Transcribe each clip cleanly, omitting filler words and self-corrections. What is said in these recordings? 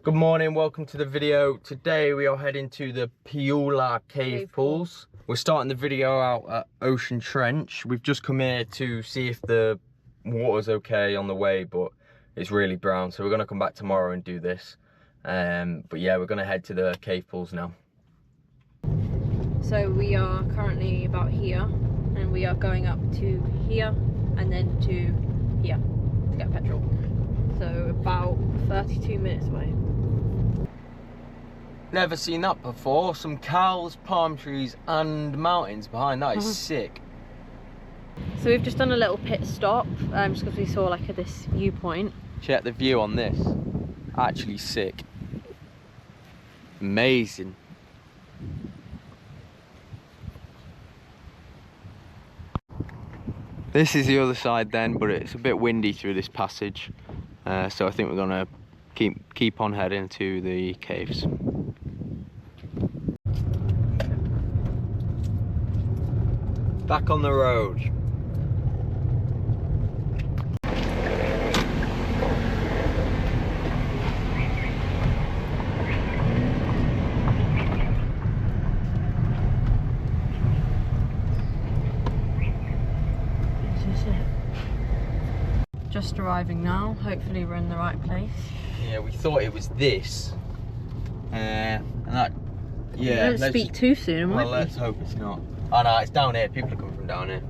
Good morning, welcome to the video. Today we are heading to the Piula Cave Pools. We're starting the video out at Ocean Trench. We've just come here to see if the water's okay on the way, but it's really brown, so we're going to come back tomorrow and do this. But yeah, we're going to head to the cave pools now. So we are currently about here, and we are going up to here and then to here to get petrol. So about 32 minutes away. Never seen that before. Some cows, palm trees and mountains behind that is sick. So we've just done a little pit stop just because we saw like this viewpoint. Check the view on this. Actually sick. Amazing. This is the other side then, but it's a bit windy through this passage. So I think we're gonna keep on heading to the caves. Back on the road. Just arriving now. Hopefully we're in the right place. Yeah, we thought it was this. And that, yeah. Don't speak too soon, well, let's hope it's not. Oh no, it's down here. People are coming from down here.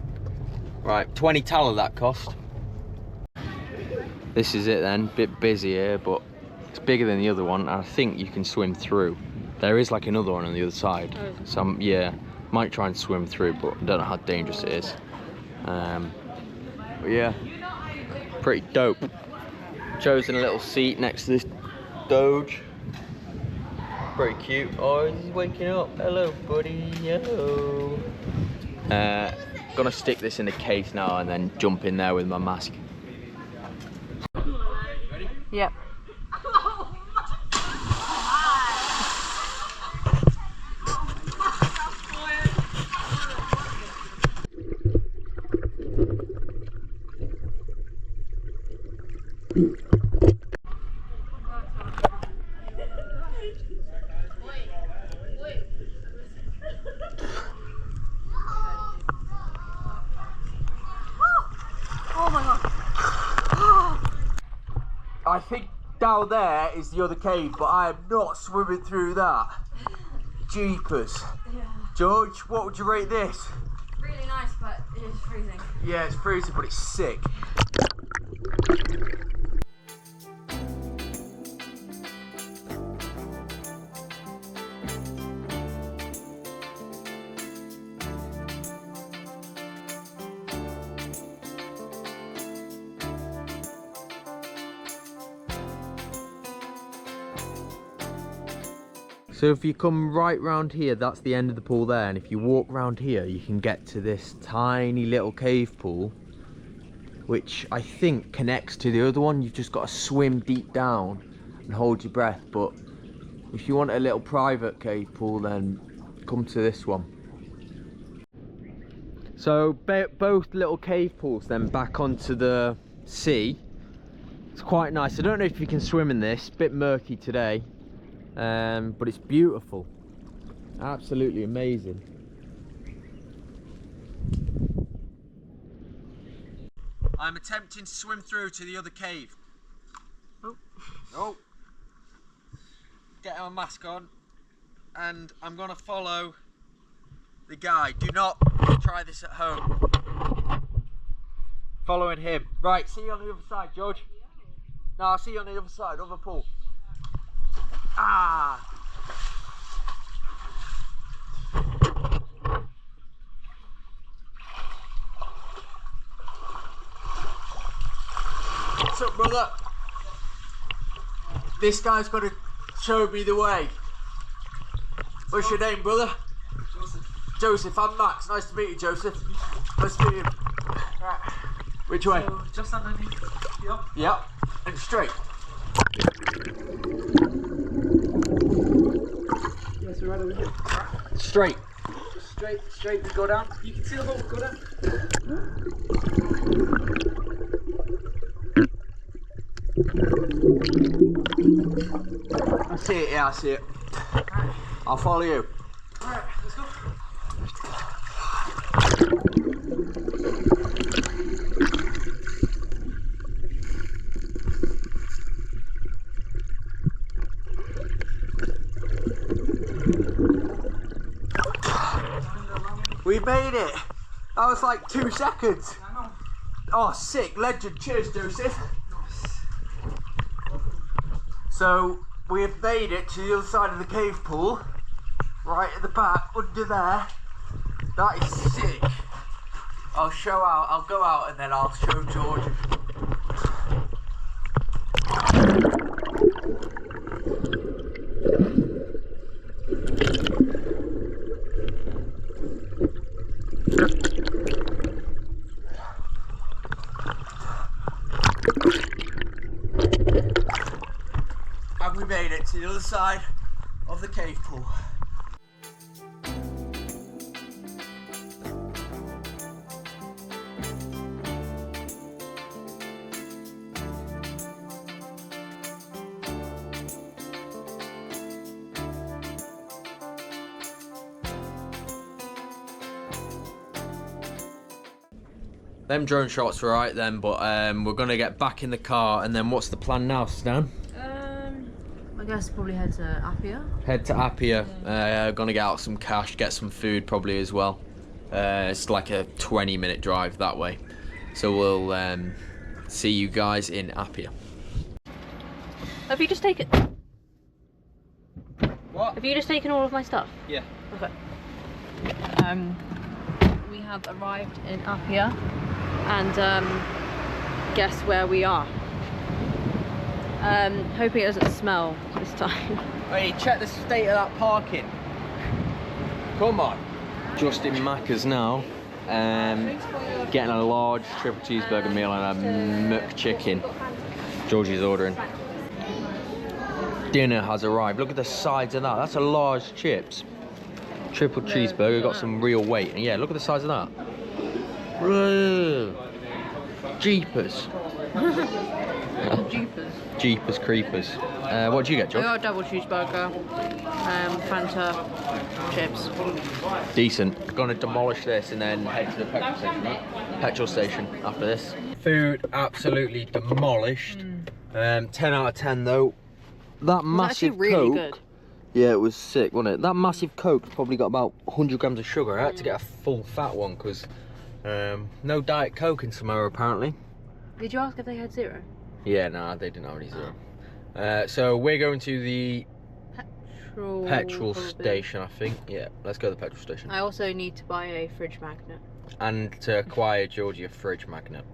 Right, 20 tallow that cost. This is it then. Bit busy here, but it's bigger than the other one. And I think you can swim through. There is like another one on the other side. Oh. So yeah, might try and swim through, but I don't know how dangerous it is. But yeah, pretty dope. Chosen a little seat next to this Doge. Pretty cute. Oh, he's waking up. Hello, buddy. Hello. Gonna stick this in the case now and then jump in there with my mask. Ready? Yep. Oh my god. I think down there is the other cave, but I am not swimming through that. Jeepers. Yeah. George, what would you rate this? Really nice, but it is freezing. Yeah, it's freezing, but it's sick. So if you come right round here, that's the end of the pool there, and if you walk round here you can get to this tiny little cave pool, which I think connects to the other one. You've just got to swim deep down and hold your breath, but if you want a little private cave pool then come to this one. So both little cave pools then back onto the sea. It's quite nice. I don't know if you can swim in this, bit murky today. But it's beautiful, absolutely amazing. I'm attempting to swim through to the other cave. Oh. Get my mask on, and I'm gonna follow the guy. Do not try this at home. Following him. Right, see you on the other side, George. No, I'll see you on the other side of the pool. Ah! What's up, brother? This guy's got to show me the way. What's your name, brother? Joseph. Joseph, I'm Max. Nice to meet you, Joseph. Nice to meet you. Right. Which way? So just underneath. Yep. Yep. And straight. Yes, right over here. Straight. Just straight, we go down. You can see the boat, go down. I see it, yeah, I see it. I'll follow you. Alright, let's go. We made it. That was like 2 seconds. Oh, sick. Legend. Cheers, Joseph. So, we have made it to the other side of the cave pool. Right at the back, under there. That is sick. I'll go out and then I'll show George. And we made it to the other side of the cave pool. Them drone shots were alright then, but we're gonna get back in the car, and then what's the plan now, Stan? I guess probably head to Apia. Head to Apia. Gonna get out some cash, get some food probably as well. It's like a 20-minute drive that way, so we'll see you guys in Apia. Have you just taken? What? Have you just taken all of my stuff? Yeah. Okay. We have arrived in Apia, and guess where we are. Hoping it doesn't smell this time. Hey, check the state of that parking. Come on. Just in Macca's now. Getting a large triple cheeseburger meal and a McChicken. Georgie's ordering. Dinner has arrived. Look at the sides of that. That's a large chips. Triple cheeseburger, got some real weight. And yeah, look at the size of that. Whoa. Jeepers. Jeepers. Jeepers creepers. What did you get, George? I got a double cheeseburger, Fanta, chips. Decent. Gonna demolish this and then head to the petrol station. Right? Petrol station after this. Food absolutely demolished. 10 out of 10 though. That massive actually really Coke. good. Yeah, it was sick, wasn't it? That massive Coke probably got about 100 grams of sugar. I had to get a full fat one because no Diet Coke in Samoa apparently. Did you ask if they had zero? Yeah, nah, they didn't have any zero. So we're going to the petrol station, I think. Yeah, let's go to the petrol station. I also need to buy a fridge magnet. And to acquire Georgie a fridge magnet.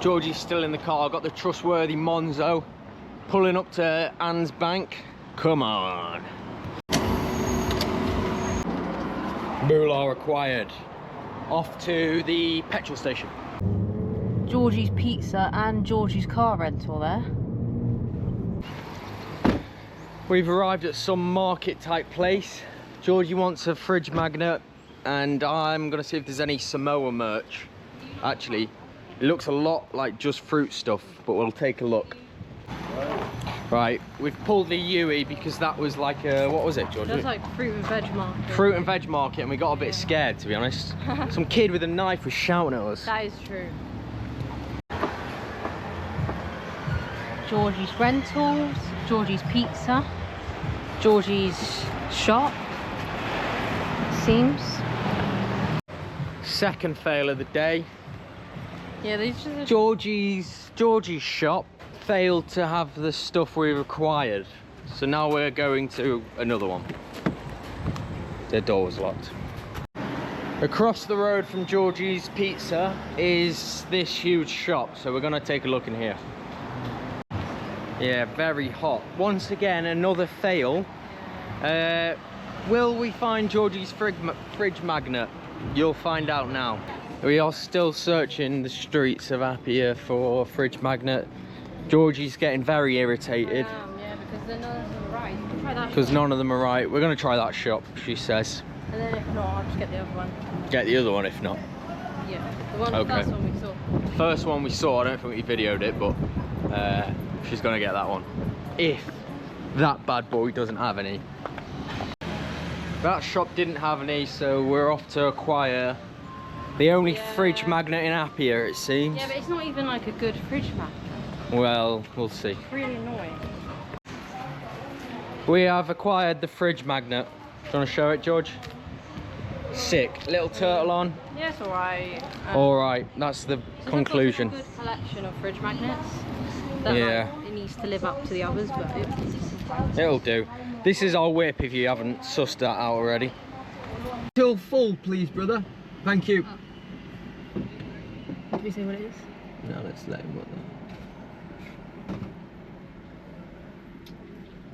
Georgie's still in the car. Got the trustworthy Monzo pulling up to Anne's Bank. Come on. Moolah acquired. Off to the petrol station. Georgie's Pizza and Georgie's car rental there. We've arrived at some market type place. Georgie wants a fridge magnet and I'm gonna see if there's any Samoa merch. Actually, it looks a lot like just fruit stuff, but we'll take a look. Right, we've pulled the Yui because that was like a, what was it, Georgie? That's like fruit and veg market. Fruit and veg market, and we got a bit scared, to be honest. Some kid with a knife was shouting at us. That is true. Georgie's Rentals, Georgie's Pizza, Georgie's Shop, seems. Second fail of the day. Yeah, these just... Georgie's Shop failed to have the stuff we required. So now we're going to another one. Their door was locked. Across the road from Georgie's Pizza is this huge shop, so we're gonna take a look in here. Yeah, very hot. Once again, another fail. Will we find Georgie's fridge magnet? You'll find out now. We are still searching the streets of Apia for a fridge magnet. Georgie's getting very irritated. Yeah, because none of them are right. You can try that. Because none of them are right. We're gonna try that shop, she says. And then if not, I'll just get the other one. Get the other one if not. Yeah, the one, Okay. first one we saw. First one we saw, I don't think we videoed it, but she's gonna get that one. if that bad boy doesn't have any. That shop didn't have any, so we're off to acquire the only fridge magnet in Apia, it seems. Yeah, but it's not even like a good fridge magnet. Well, we'll see. It's really annoying. We have acquired the fridge magnet. Do you want to show it, George? Sick. Little turtle on. Yeah, it's alright. Alright, that's the conclusion. It's a good collection of fridge magnets. That, Yeah. like, it needs to live up to the others, but It'll do. This is our whip if you haven't sussed that out already. Till full, please, brother. Thank you. Did we say what it is? No, let's let him look.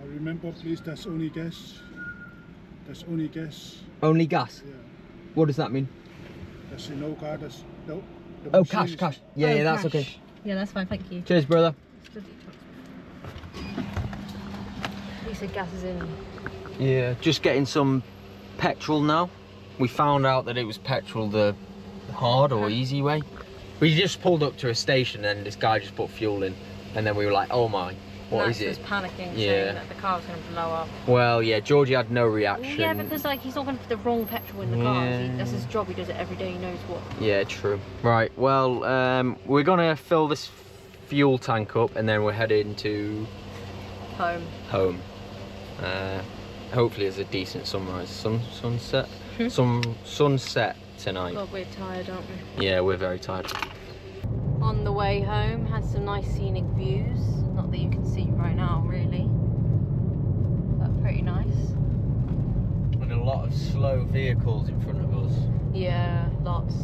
Remember, please, that's only gas. That's only gas. Only gas? Yeah. What does that mean? That's no car. That's no. Oh, cash, cash. Yeah, yeah, that's okay. Yeah, that's fine, thank you. Cheers, brother. He said gas is in. Yeah, just getting some petrol now. We found out that it was petrol the hard or easy way. We just pulled up to a station and this guy just put fuel in. And then we were like, oh my, what is Max it? was panicking, Yeah. saying that the car was going to blow up. Well, yeah, Georgie had no reaction. Yeah, because like he's not going to put the wrong petrol in the car. Yeah. That's his job. He does it every day. He knows what. Yeah, true. Right, well, we're gonna fill this fuel tank up and then we're heading to home. Hopefully it's a decent sunrise, sunset tonight. God, we're tired, aren't we? Yeah, we're very tired. On the way home, had some nice scenic views. Not that you can see right now, really, but pretty nice. And a lot of slow vehicles in front of us. Yeah, lots.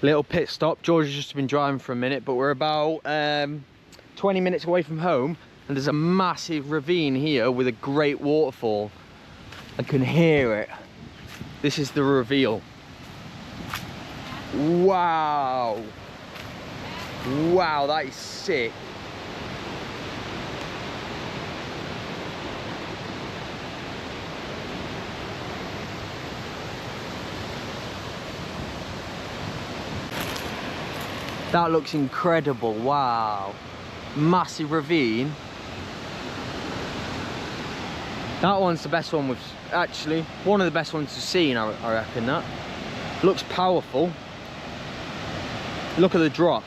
Little pit stop. George has just been driving for a minute, but we're about 20 minutes away from home, and there's a massive ravine here with a great waterfall. I can hear it. This is the reveal. Wow. Wow, that is sick. That looks incredible, wow. Massive ravine. That one's the best one actually, one of the best ones to see, I reckon that. Looks powerful. Look at the drop.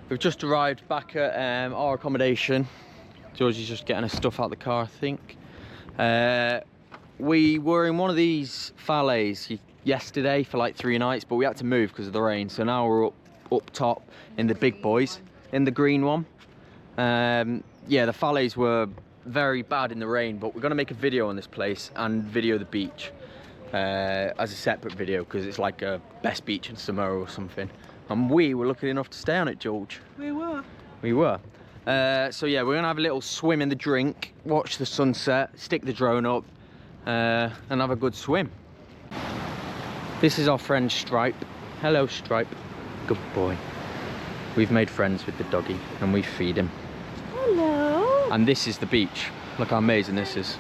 We've just arrived back at our accommodation. Georgie's just getting her stuff out of the car, I think. We were in one of these chalets yesterday for like 3 nights, but we had to move because of the rain. So now we're up top in the big boys, in the green one. Yeah, the chalets were very bad in the rain, but we're going to make a video on this place and video the beach as a separate video, because it's like a best beach in Samoa or something. And we were lucky enough to stay on it, George. We were. We were. So yeah, we're gonna have a little swim in the drink, watch the sunset, stick the drone up, and have a good swim. This is our friend Stripe. Hello, Stripe. Good boy. We've made friends with the doggy and we feed him. Hello. And this is the beach. Look how amazing this is.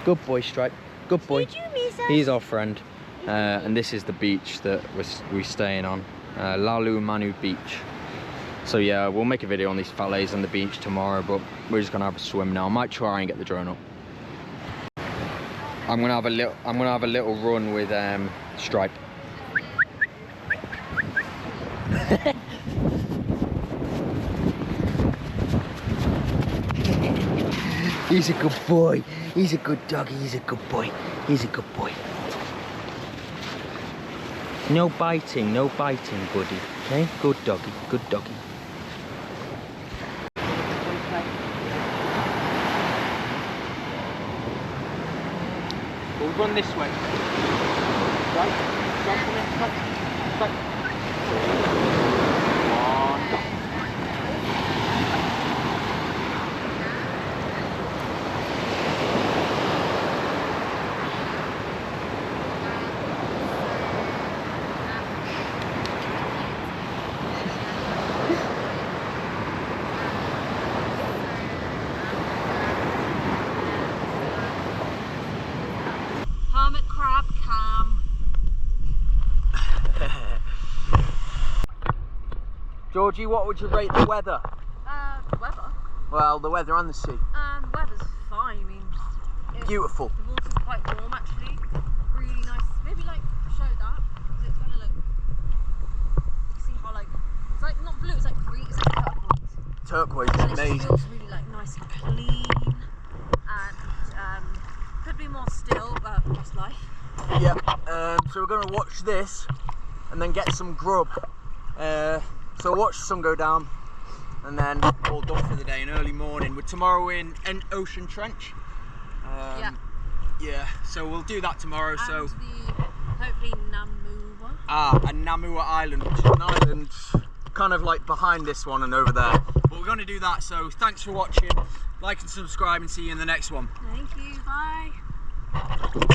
Good boy, Stripe. Good boy. Did you miss us? He's our friend. And this is the beach that we're staying on. Lalu Manu Beach. So yeah, we'll make a video on these chalets on the beach tomorrow, but we're just gonna have a swim now. I might try and get the drone up. I'm gonna have a little run with Stripe. He's a good boy. He's a good doggy. He's a good boy. He's a good boy. No biting, buddy. Okay? Good doggy, good doggy. run this way. Right, right, come in, right, right. On, go. Hermit crab cam. Georgie, what would you rate the weather? Weather. Well, the weather and the sea. Weather's fine. I mean, Beautiful. The water's quite warm actually. Really nice. Maybe like show that. It's kind of like, you see how like it's like not blue. It's like green. It's like turquoise. Turquoise is And it amazing. feels really like nice and clean. And could be more still, but that's life. Yeah. So we're gonna watch this and then get some grub. So watch the sun go down, and then all done for the day in early morning. We're tomorrow in Ocean Trench. Yeah. Yeah, so we'll do that tomorrow. And So hopefully Namua. and Namua Island, which is an island kind of like behind this one and over there. But we're going to do that. So thanks for watching. Like and subscribe, and see you in the next one. Thank you. Bye.